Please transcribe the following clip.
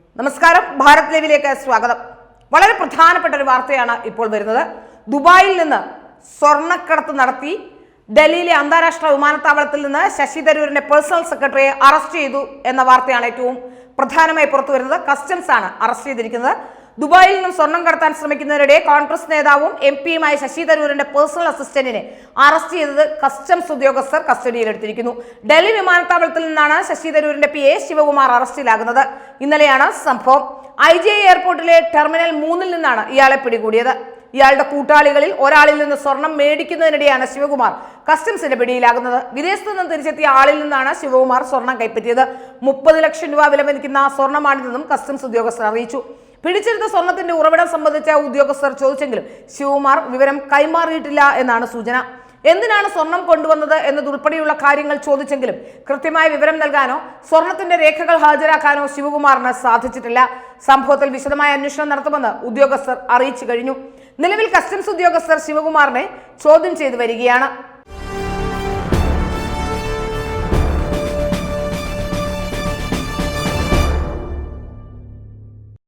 നമസ്കാരം, ഭാരത് ലൈവിലേക്ക് സ്വാഗതം. വളരെ പ്രധാനപ്പെട്ട ഒരു വാർത്തയാണ് ഇപ്പോൾ വരുന്നത്. ദുബായിൽ നിന്ന് സ്വർണ്ണക്കടത്ത് നടത്തി ഡൽഹിയിലെ അന്താരാഷ്ട്ര വിമാനത്താവളത്തിൽ നിന്ന് ശശി തരൂരിന്റെ പേഴ്സണൽ സെക്രട്ടറിയെ അറസ്റ്റ് ചെയ്തു എന്ന വാർത്തയാണ് ഏറ്റവും പ്രധാനമായി പുറത്തു വരുന്നത്. കസ്റ്റംസ് ആണ് അറസ്റ്റ് ചെയ്തിരിക്കുന്നത്. ദുബായിൽ നിന്നും സ്വർണം കടത്താൻ ശ്രമിക്കുന്നവരുടെ കോൺഗ്രസ് നേതാവും MP-യുമായ ശശി തരൂരിന്റെ പേഴ്സണൽ അസിസ്റ്റന്റിനെ അറസ്റ്റ് ചെയ്തത് കസ്റ്റംസ് ഉദ്യോഗസ്ഥർ കസ്റ്റഡിയിലെടുത്തിരിക്കുന്നു. ഡൽഹി വിമാനത്താവളത്തിൽ നിന്നാണ് ശശി തരൂരിന്റെ PA ശിവകുമാർ അറസ്റ്റിലാകുന്നത്. ഇന്നലെയാണ് സംഭവം. IGI എയർപോർട്ടിലെ ടെർമിനൽ 3-ൽ നിന്നാണ് ഇയാളെ പിടികൂടിയത്. ഇയാളുടെ കൂട്ടാളികളിൽ ഒരാളിൽ നിന്ന് സ്വർണം മേടിക്കുന്നതിനിടെയാണ് ശിവകുമാർ കസ്റ്റംസിന്റെ പിടിയിലാകുന്നത്. വിദേശത്തു നിന്ന് തിരിച്ചെത്തിയ ആളിൽ നിന്നാണ് ശിവകുമാർ സ്വർണം കൈപ്പറ്റിയത്. 30 ലക്ഷം രൂപ വില മതിക്കുന്ന സ്വർണ്ണമാണിതെന്നും കസ്റ്റംസ് ഉദ്യോഗസ്ഥർ അറിയിച്ചു. പിടിച്ചെടുത്ത സ്വർണത്തിന്റെ ഉറവിടം സംബന്ധിച്ച ഉദ്യോഗസ്ഥർ ചോദിച്ചെങ്കിലും ശിവകുമാർ വിവരം കൈമാറിയിട്ടില്ല എന്നാണ് സൂചന. എന്തിനാണ് സ്വർണം കൊണ്ടുവന്നത് എന്നതുൾപ്പെടെയുള്ള കാര്യങ്ങൾ ചോദിച്ചെങ്കിലും കൃത്യമായ വിവരം നൽകാനോ സ്വർണത്തിന്റെ രേഖകൾ ഹാജരാക്കാനോ ശിവകുമാറിന് സാധിച്ചിട്ടില്ല. സംഭവത്തിൽ വിശദമായ അന്വേഷണം നടത്തുമെന്ന് ഉദ്യോഗസ്ഥർ അറിയിച്ചു കഴിഞ്ഞു. നിലവിൽ കസ്റ്റംസ് ഉദ്യോഗസ്ഥർ ശിവകുമാറിനെ ചോദ്യം ചെയ്തു വരികയാണ്.